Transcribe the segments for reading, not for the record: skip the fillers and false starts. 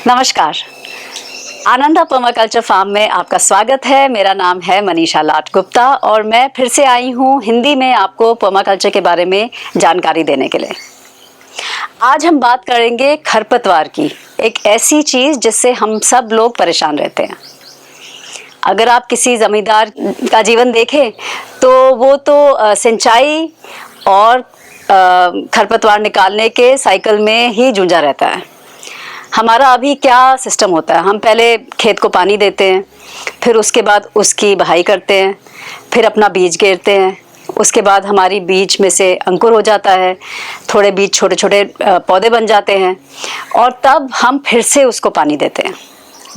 नमस्कार, Ananda permaculture farm में आपका स्वागत है। मेरा नाम है मनीषा लाट गुप्ता और मैं फिर से आई हूँ हिंदी में आपको पर्माकल्चर के बारे में जानकारी देने के लिए। आज हम बात करेंगे खरपतवार की, एक ऐसी चीज़ जिससे हम सब लोग परेशान रहते हैं। अगर आप किसी ज़मींदार का जीवन देखें तो वो तो सिंचाई और खरपतवार निकालने के साइकिल में ही जूझा रहता है। हमारा अभी क्या सिस्टम होता है, हम पहले खेत को पानी देते हैं, फिर उसके बाद उसकी बहाई करते हैं, फिर अपना बीज गेरते हैं, उसके बाद हमारी बीज में से अंकुर हो जाता है, थोड़े बीज छोटे छोटे पौधे बन जाते हैं और तब हम फिर से उसको पानी देते हैं।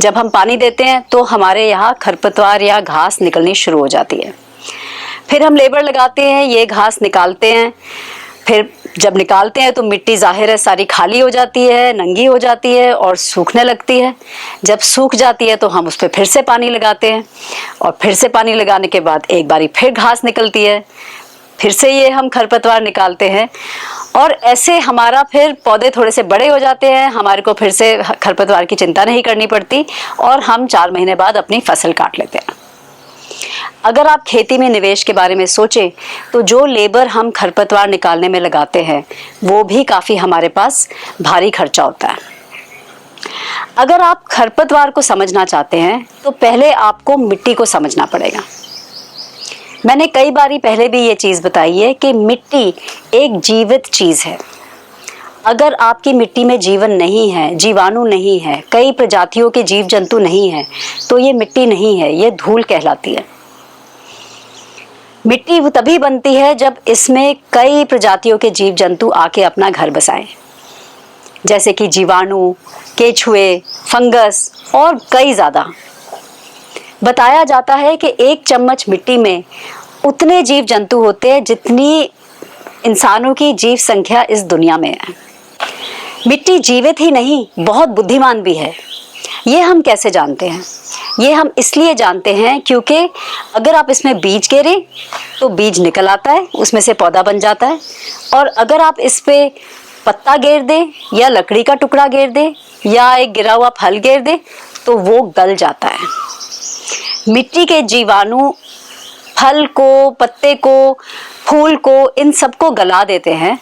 जब हम पानी देते हैं तो हमारे यहाँ खरपतवार या घास निकलनी शुरू हो जाती है। फिर हम लेबर लगाते हैं, ये घास निकालते हैं। फिर जब निकालते हैं तो मिट्टी ज़ाहिर है सारी खाली हो जाती है, नंगी हो जाती है और सूखने लगती है। जब सूख जाती है तो हम उस पर फिर से पानी लगाते हैं और फिर से पानी लगाने के बाद एक बारी फिर घास निकलती है, फिर से ये हम खरपतवार निकालते हैं और ऐसे हमारा फिर पौधे थोड़े से बड़े हो जाते हैं। हमारे को फिर से खरपतवार की चिंता नहीं करनी पड़ती और हम 4 महीने बाद अपनी फसल काट लेते हैं। अगर आप खेती में निवेश के बारे में सोचें तो जो लेबर हम खरपतवार निकालने में लगाते हैं वो भी काफ़ी हमारे पास भारी खर्चा होता है। अगर आप खरपतवार को समझना चाहते हैं तो पहले आपको मिट्टी को समझना पड़ेगा। मैंने कई बारी पहले भी ये चीज़ बताई है कि मिट्टी एक जीवित चीज़ है। अगर आपकी मिट्टी में जीवन नहीं है, जीवाणु नहीं है, कई प्रजातियों के जीव जंतु नहीं हैं, तो ये मिट्टी नहीं है, ये धूल कहलाती है। मिट्टी वो तभी बनती है जब इसमें कई प्रजातियों के जीव जंतु आके अपना घर बसाएं, जैसे कि जीवाणु, केचुए, फंगस और कई ज़्यादा। बताया जाता है कि 1 चम्मच मिट्टी में उतने जीव जंतु होते हैं जितनी इंसानों की जीव संख्या इस दुनिया में है। मिट्टी जीवित ही नहीं, बहुत बुद्धिमान भी है। ये हम कैसे जानते हैं? ये हम इसलिए जानते हैं क्योंकि अगर आप इसमें बीज गेरें तो बीज निकल आता है, उसमें से पौधा बन जाता है। और अगर आप इस पे पत्ता गेर दें या लकड़ी का टुकड़ा गेर दें या एक गिरा हुआ फल गेर दें तो वो गल जाता है। मिट्टी के जीवाणु फल को, पत्ते को, फूल को, इन सबको गला देते हैं,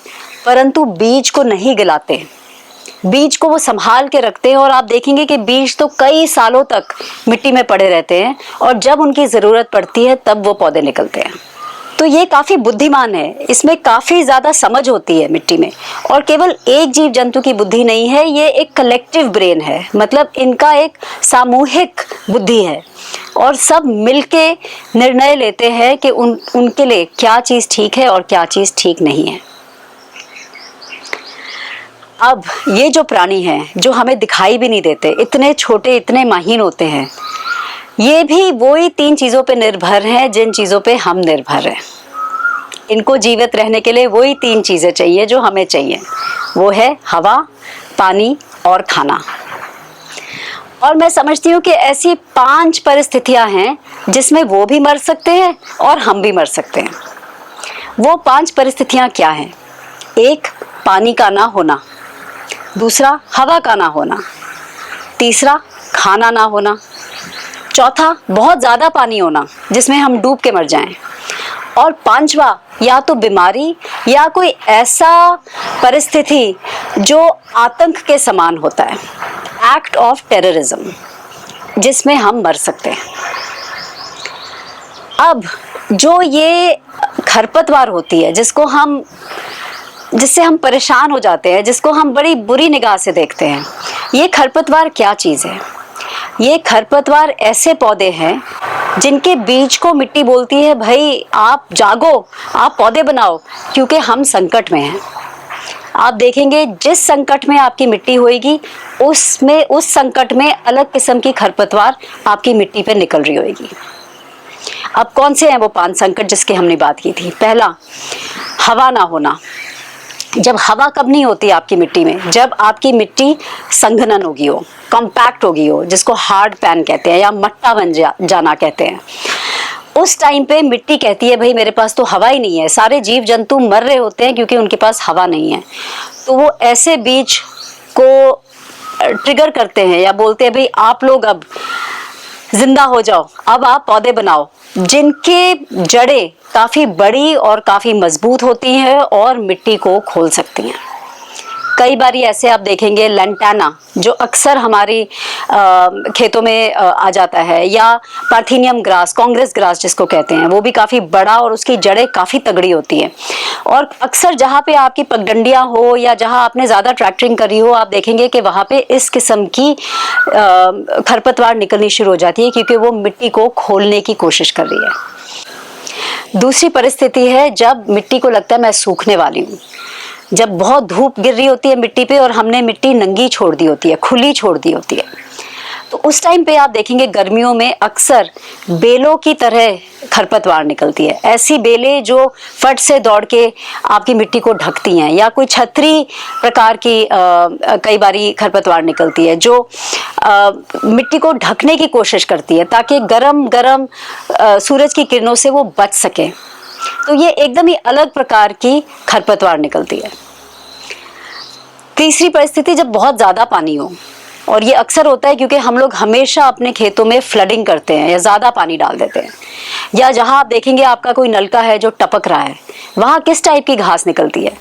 परंतु बीज को नहीं गलाते। बीज को वो संभाल के रखते हैं और आप देखेंगे कि बीज तो कई सालों तक मिट्टी में पड़े रहते हैं और जब उनकी ज़रूरत पड़ती है तब वो पौधे निकलते हैं। तो ये काफ़ी बुद्धिमान है, इसमें काफ़ी ज़्यादा समझ होती है मिट्टी में। और केवल एक जीव जंतु की बुद्धि नहीं है, ये एक कलेक्टिव ब्रेन है, मतलब इनका एक सामूहिक बुद्धि है और सब मिलके निर्णय लेते हैं कि उनके लिए क्या चीज़ ठीक है और क्या चीज़ ठीक नहीं है। अब ये जो प्राणी हैं जो हमें दिखाई भी नहीं देते, इतने छोटे, इतने माहीन होते हैं, ये भी वही 3 चीज़ों पे निर्भर हैं जिन चीज़ों पे हम निर्भर हैं। इनको जीवित रहने के लिए वही 3 चीज़ें चाहिए जो हमें चाहिए, वो है हवा, पानी और खाना। और मैं समझती हूँ कि ऐसी 5 परिस्थितियाँ हैं जिसमें वो भी मर सकते हैं और हम भी मर सकते हैं। वो 5 परिस्थितियाँ क्या हैं? 1, पानी का ना होना। दूसरा, हवा का ना होना। तीसरा, खाना ना होना। चौथा, बहुत ज़्यादा पानी होना जिसमें हम डूब के मर जाएं। और 5वां, या तो बीमारी या कोई ऐसा परिस्थिति जो आतंक के समान होता है, एक्ट ऑफ टेररिज्म, जिसमें हम मर सकते हैं। अब जो ये खरपतवार होती है जिससे हम परेशान हो जाते हैं, जिसको हम बड़ी बुरी निगाह से देखते हैं, ये खरपतवार क्या चीज़ है? ये खरपतवार ऐसे पौधे हैं जिनके बीज को मिट्टी बोलती है, भाई आप जागो, आप पौधे बनाओ, क्योंकि हम संकट में हैं। आप देखेंगे जिस संकट में आपकी मिट्टी होएगी उस संकट में अलग किस्म की खरपतवार आपकी मिट्टी पे निकल रही होगी। अब कौन से हैं वो 5 संकट जिसकी हमने बात की थी? पहला, हवा ना होना। जब हवा कब नहीं होती आपकी मिट्टी में? जब आपकी मिट्टी संघनन होगी हो, कॉम्पैक्ट होगी हो, जिसको हार्ड पैन कहते हैं या मट्टा बन जाना कहते हैं। उस टाइम पे मिट्टी कहती है भाई मेरे पास तो हवा ही नहीं है। सारे जीव जंतु मर रहे होते हैं क्योंकि उनके पास हवा नहीं है। तो वो ऐसे बीज को ट्रिगर करते हैं या बोलते हैं भाई आप लोग अब जिंदा हो जाओ, अब आप पौधे बनाओ, जिनके जड़ें काफी बड़ी और काफी मजबूत होती हैं और मिट्टी को खोल सकती हैं। कई बार ऐसे आप देखेंगे लैंटाना, जो अक्सर हमारी खेतों में आ जाता है, या पार्थेनियम ग्रास, कांग्रेस ग्रास जिसको कहते हैं, वो भी काफ़ी बड़ा और उसकी जड़ें काफ़ी तगड़ी होती हैं। और अक्सर जहाँ पे आपकी पगडंडियाँ हो या जहाँ आपने ज़्यादा ट्रैक्टरिंग करी हो, आप देखेंगे कि वहाँ पे इस किस्म की खरपतवार निकलनी शुरू हो जाती है, क्योंकि वो मिट्टी को खोलने की कोशिश कर रही है। दूसरी परिस्थिति है जब मिट्टी को लगता है मैं सूखने वाली हूँ, जब बहुत धूप गिर रही होती है मिट्टी पे और हमने मिट्टी नंगी छोड़ दी होती है, खुली छोड़ दी होती है, तो उस टाइम पे आप देखेंगे गर्मियों में अक्सर बेलों की तरह खरपतवार निकलती है। ऐसी बेलें जो फट से दौड़ के आपकी मिट्टी को ढकती हैं, या कोई छतरी प्रकार की कई बारी खरपतवार निकलती है जो मिट्टी को ढकने की कोशिश करती है ताकि गरम गरम सूरज की किरणों से वो बच सके। तो ये एकदम ही अलग प्रकार की खरपतवार निकलती है। तीसरी परिस्थिति जब बहुत ज़्यादा पानी हो, और ये अक्सर होता है क्योंकि हम लोग हमेशा अपने खेतों में फ्लडिंग करते हैं या ज़्यादा पानी डाल देते हैं, या जहाँ आप देखेंगे आपका कोई नलका है जो टपक रहा है, वहाँ किस टाइप की घास निकलती है?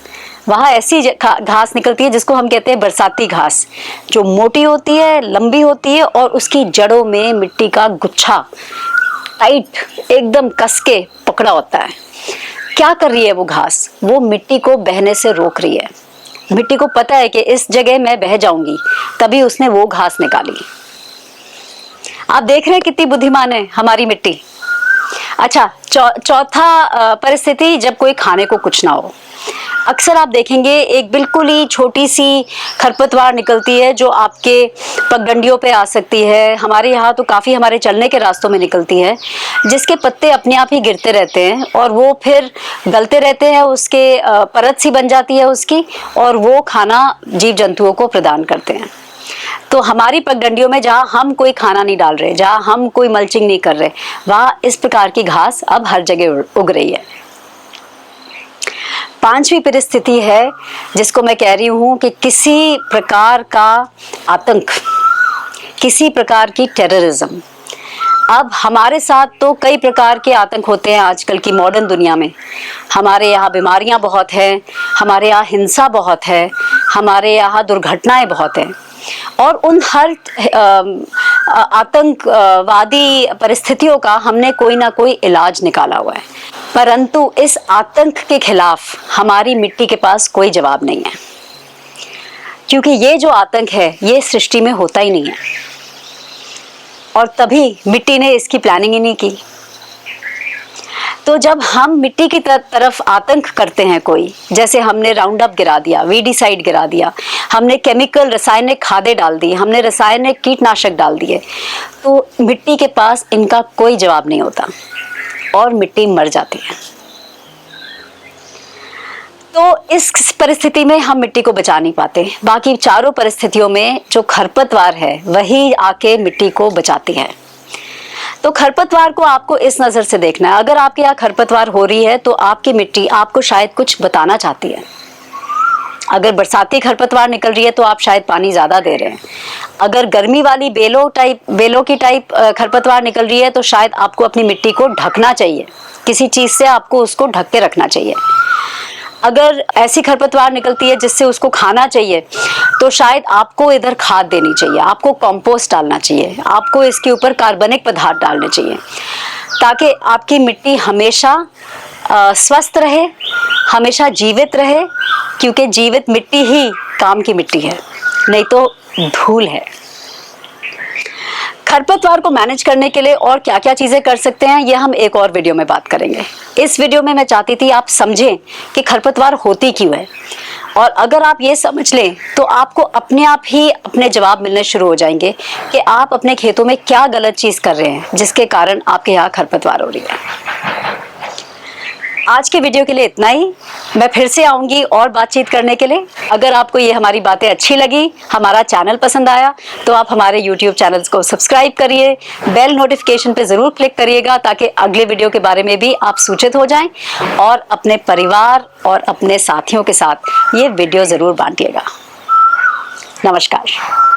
वहाँ ऐसी घास निकलती है जिसको हम कहते हैं बरसाती घास, जो मोटी होती है, लंबी होती है और उसकी जड़ों में मिट्टी का गुच्छा टाइट एकदम कस के पकड़ा होता है। क्या कर रही है वो घास? वो मिट्टी को बहने से रोक रही है। मिट्टी को पता है कि इस जगह मैं बह जाऊंगी, तभी उसने वो घास निकाली। आप देख रहे हैं कितनी बुद्धिमान है हमारी मिट्टी। अच्छा, चौथा परिस्थिति जब कोई खाने को कुछ ना हो। अक्सर आप देखेंगे एक बिल्कुल ही छोटी सी खरपतवार निकलती है जो आपके पगडंडियों पे आ सकती है। हमारे यहाँ तो काफ़ी हमारे चलने के रास्तों में निकलती है, जिसके पत्ते अपने आप ही गिरते रहते हैं और वो फिर गलते रहते हैं, उसके परत सी बन जाती है उसकी, और वो खाना जीव जंतुओं को प्रदान करते हैं। तो हमारी पगडंडियों में जहाँ हम कोई खाना नहीं डाल रहे, जहाँ हम कोई मल्चिंग नहीं कर रहे, वहाँ इस प्रकार की घास अब हर जगह उग रही है। पांचवी परिस्थिति है जिसको मैं कह रही हूँ कि किसी प्रकार का आतंक, किसी प्रकार की टेररिज्म। अब हमारे साथ तो कई प्रकार के आतंक होते हैं आजकल की मॉडर्न दुनिया में। हमारे यहाँ बीमारियाँ बहुत हैं, हमारे यहाँ हिंसा बहुत है, हमारे यहाँ दुर्घटनाएं बहुत हैं, और उन हर आतंकवादी परिस्थितियों का हमने कोई ना कोई इलाज निकाला हुआ है। परंतु इस आतंक के खिलाफ हमारी मिट्टी के पास कोई जवाब नहीं है, क्योंकि ये जो आतंक है ये सृष्टि में होता ही नहीं है, और तभी मिट्टी ने इसकी प्लानिंग ही नहीं की। तो जब हम मिट्टी की तरफ आतंक करते हैं कोई, जैसे हमने राउंड अप गिरा दिया, वीडीसाइड गिरा दिया, हमने केमिकल रासायनिक खादें डाल दी, हमने रासायनिक कीटनाशक डाल दिए, तो मिट्टी के पास इनका कोई जवाब नहीं होता और मिट्टी मर जाती है। तो इस परिस्थिति में हम मिट्टी को बचा नहीं पाते। बाकी चारों परिस्थितियों में जो खरपतवार है वही आके मिट्टी को बचाती है। तो खरपतवार को आपको इस नज़र से देखना है। अगर आपके यहाँ खरपतवार हो रही है तो आपकी मिट्टी आपको शायद कुछ बताना चाहती है। अगर बरसाती खरपतवार निकल रही है तो आप शायद पानी ज़्यादा दे रहे हैं। अगर गर्मी वाली बेलों की टाइप खरपतवार निकल रही है तो शायद आपको अपनी मिट्टी को ढकना चाहिए, किसी चीज़ से आपको उसको ढक के रखना चाहिए। अगर ऐसी खरपतवार निकलती है जिससे उसको खाना चाहिए तो शायद आपको इधर खाद देनी चाहिए, आपको कंपोस्ट डालना चाहिए, आपको इसके ऊपर कार्बनिक पदार्थ डालने चाहिए, ताकि आपकी मिट्टी हमेशा स्वस्थ रहे, हमेशा जीवित रहे, क्योंकि जीवित मिट्टी ही काम की मिट्टी है, नहीं तो धूल है। खरपतवार को मैनेज करने के लिए और क्या क्या चीज़ें कर सकते हैं, ये हम एक और वीडियो में बात करेंगे। इस वीडियो में मैं चाहती थी आप समझें कि खरपतवार होती क्यों है, और अगर आप ये समझ लें तो आपको अपने आप ही अपने जवाब मिलने शुरू हो जाएंगे कि आप अपने खेतों में क्या गलत चीज़ कर रहे हैं जिसके कारण आपके यहाँ खरपतवार हो रही है। आज के वीडियो के लिए इतना ही। मैं फिर से आऊँगी और बातचीत करने के लिए। अगर आपको ये हमारी बातें अच्छी लगी, हमारा चैनल पसंद आया, तो आप हमारे YouTube चैनल्स को सब्सक्राइब करिए, बेल नोटिफिकेशन पे ज़रूर क्लिक करिएगा ताकि अगले वीडियो के बारे में भी आप सूचित हो जाएं, और अपने परिवार और अपने साथियों के साथ ये वीडियो ज़रूर बांटिएगा। नमस्कार।